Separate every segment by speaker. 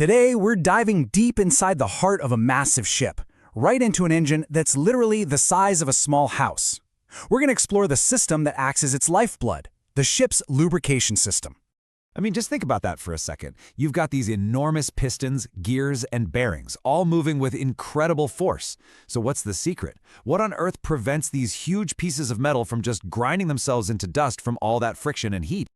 Speaker 1: Today, we're diving deep inside the heart of a massive ship, right into an engine that's literally the size of a small house. We're going to explore the system that acts as its lifeblood, the ship's lubrication system.
Speaker 2: I mean, just think about that for a second. You've got these enormous pistons, gears, and bearings, all moving with incredible force. So what's the secret? What on earth prevents these huge pieces of metal from just grinding themselves into dust from all that friction and heat?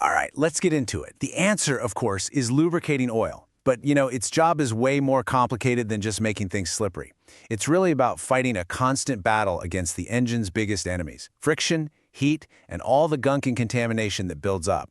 Speaker 1: All right, let's get into it. The answer, of course, is lubricating oil. But, its job is way more complicated than just making things slippery. It's really about fighting a constant battle against the engine's biggest enemies: friction, heat, and all the gunk and contamination that builds up.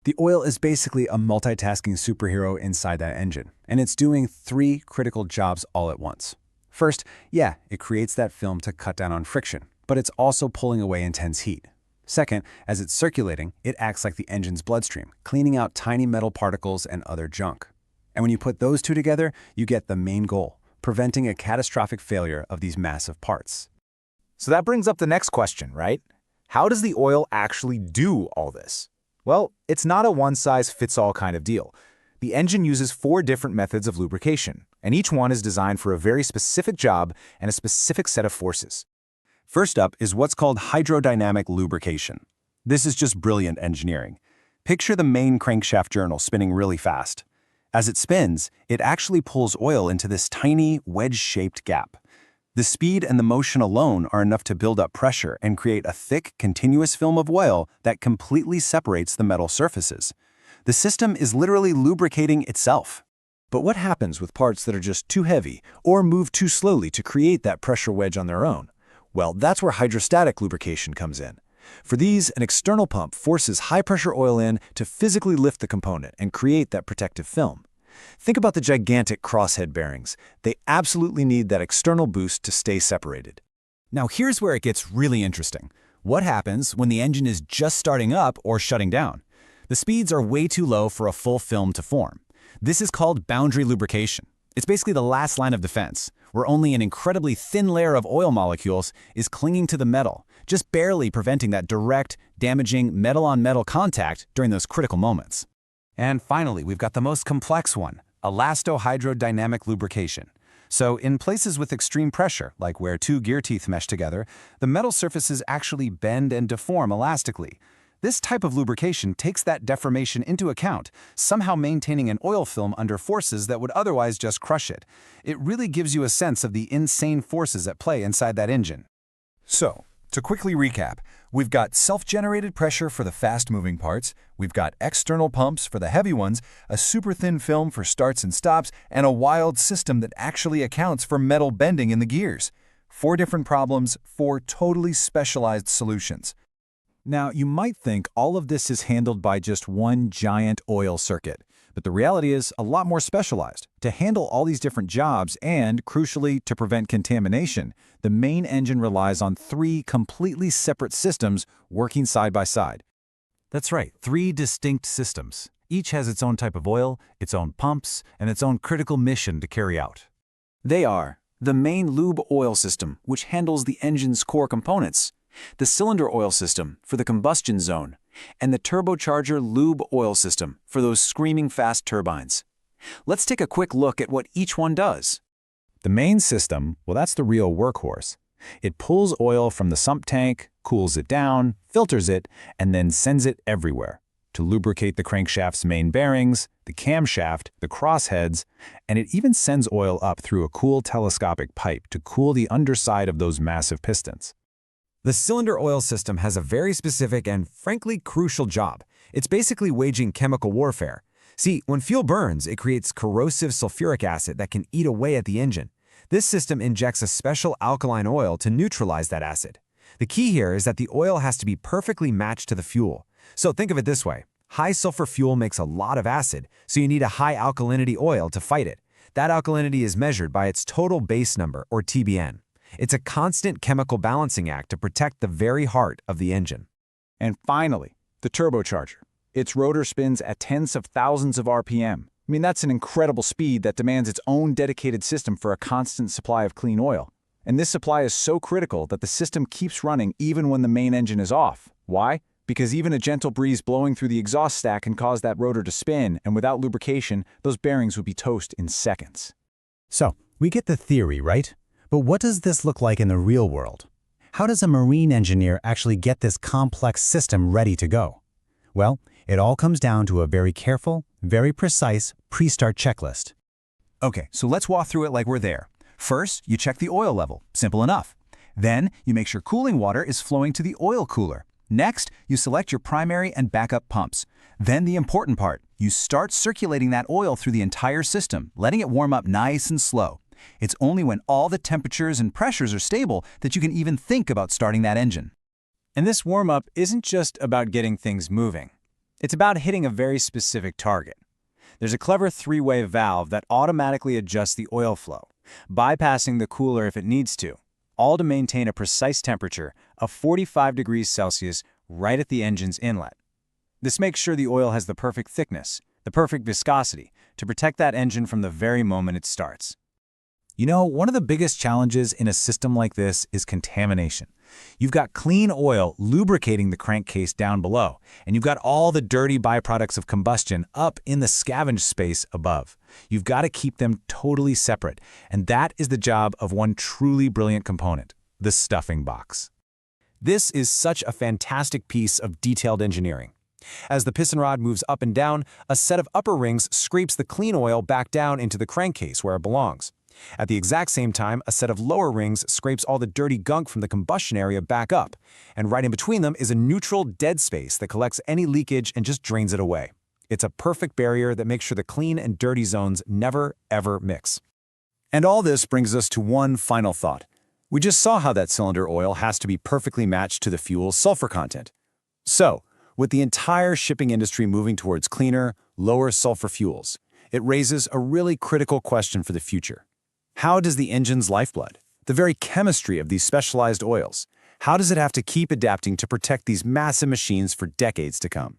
Speaker 3: The oil is basically a multitasking superhero inside that engine, and it's doing three critical jobs all at once. First, it creates that film to cut down on friction, but it's also pulling away intense heat. Second, as it's circulating, it acts like the engine's bloodstream, cleaning out tiny metal particles and other junk. And when you put those two together, you get the main goal: preventing a catastrophic failure of these massive parts.
Speaker 2: So that brings up the next question, right? How does the oil actually do all this? Well, it's not a one-size-fits-all kind of deal. The engine uses 4 different methods of lubrication, and each one is designed for a very specific job and a specific set of forces.
Speaker 3: First up is what's called hydrodynamic lubrication. This is just brilliant engineering. Picture the main crankshaft journal spinning really fast. As it spins, it actually pulls oil into this tiny, wedge-shaped gap. The speed and the motion alone are enough to build up pressure and create a thick, continuous film of oil that completely separates the metal surfaces. The system is literally lubricating itself.
Speaker 4: But what happens with parts that are just too heavy or move too slowly to create that pressure wedge on their own? Well, that's where hydrostatic lubrication comes in. For these, an external pump forces high-pressure oil in to physically lift the component and create that protective film. Think about the gigantic crosshead bearings. They absolutely need that external boost to stay separated.
Speaker 2: Now here's where it gets really interesting. What happens when the engine is just starting up or shutting down? The speeds are way too low for a full film to form. This is called boundary lubrication. It's basically the last line of defense, where only an incredibly thin layer of oil molecules is clinging to the metal, just barely preventing that direct, damaging metal-on-metal contact during those critical moments.
Speaker 3: And finally, we've got the most complex one: elastohydrodynamic lubrication. So in places with extreme pressure, like where 2 gear teeth mesh together, the metal surfaces actually bend and deform elastically. This type of lubrication takes that deformation into account, somehow maintaining an oil film under forces that would otherwise just crush it. It really gives you a sense of the insane forces at play inside that engine.
Speaker 4: So, to quickly recap, we've got self-generated pressure for the fast-moving parts, we've got external pumps for the heavy ones, a super thin film for starts and stops, and a wild system that actually accounts for metal bending in the gears. 4 different problems, 4 totally specialized solutions. Now, you might think all of this is handled by just one giant oil circuit, but the reality is a lot more specialized. To handle all these different jobs and, crucially, to prevent contamination, the main engine relies on 3 completely separate systems working side by side.
Speaker 3: That's right, 3 distinct systems. Each has its own type of oil, its own pumps, and its own critical mission to carry out. They are the main lube oil system, which handles the engine's core components, the cylinder oil system for the combustion zone, and the turbocharger lube oil system for those screaming fast turbines. Let's take a quick look at what each one does.
Speaker 4: The main system, well, that's the real workhorse. It pulls oil from the sump tank, cools it down, filters it, and then sends it everywhere to lubricate the crankshaft's main bearings, the camshaft, the crossheads, and it even sends oil up through a cool telescopic pipe to cool the underside of those massive pistons.
Speaker 2: The cylinder oil system has a very specific and, frankly, crucial job. It's basically waging chemical warfare. See, when fuel burns, it creates corrosive sulfuric acid that can eat away at the engine. This system injects a special alkaline oil to neutralize that acid. The key here is that the oil has to be perfectly matched to the fuel. So think of it this way. High sulfur fuel makes a lot of acid, so you need a high alkalinity oil to fight it. That alkalinity is measured by its total base number, or TBN. It's a constant chemical balancing act to protect the very heart of the engine.
Speaker 4: And finally, the turbocharger. Its rotor spins at tens of thousands of RPM. I mean, that's an incredible speed that demands its own dedicated system for a constant supply of clean oil. And this supply is so critical that the system keeps running even when the main engine is off. Why?
Speaker 5: because even a gentle breeze blowing through the exhaust stack can cause that rotor to spin, and without lubrication, those bearings would be toast in seconds.
Speaker 6: So, we get the theory, right? But what does this look like in the real world? How does a marine engineer actually get this complex system ready to go? Well, it all comes down to a very careful, very precise pre-start checklist.
Speaker 4: Okay, so let's walk through it like we're there. First, you check the oil level. Simple enough. Then, you make sure cooling water is flowing to the oil cooler. Next, you select your primary and backup pumps. Then the important part, you start circulating that oil through the entire system, letting it warm up nice and slow. It's only when all the temperatures and pressures are stable that you can even think about starting that engine.
Speaker 2: And this warm-up isn't just about getting things moving. It's about hitting a very specific target. There's a clever three-way valve that automatically adjusts the oil flow, bypassing the cooler if it needs to, all to maintain a precise temperature of 45 degrees Celsius right at the engine's inlet. This makes sure the oil has the perfect thickness, the perfect viscosity, to protect that engine from the very moment it starts.
Speaker 5: You know, one of the biggest challenges in a system like this is contamination. You've got clean oil lubricating the crankcase down below, and you've got all the dirty byproducts of combustion up in the scavenge space above. You've got to keep them totally separate, and that is the job of one truly brilliant component, the stuffing box. This is such a fantastic piece of detailed engineering. As the piston rod moves up and down, a set of upper rings scrapes the clean oil back down into the crankcase where it belongs. At the exact same time, a set of lower rings scrapes all the dirty gunk from the combustion area back up, and right in between them is a neutral dead space that collects any leakage and just drains it away. It's a perfect barrier that makes sure the clean and dirty zones never, ever mix.
Speaker 1: And all this brings us to one final thought. We just saw how that cylinder oil has to be perfectly matched to the fuel's sulfur content. So, with the entire shipping industry moving towards cleaner, lower sulfur fuels, it raises a really critical question for the future. How does the engine's lifeblood, the very chemistry of these specialized oils, how does it have to keep adapting to protect these massive machines for decades to come?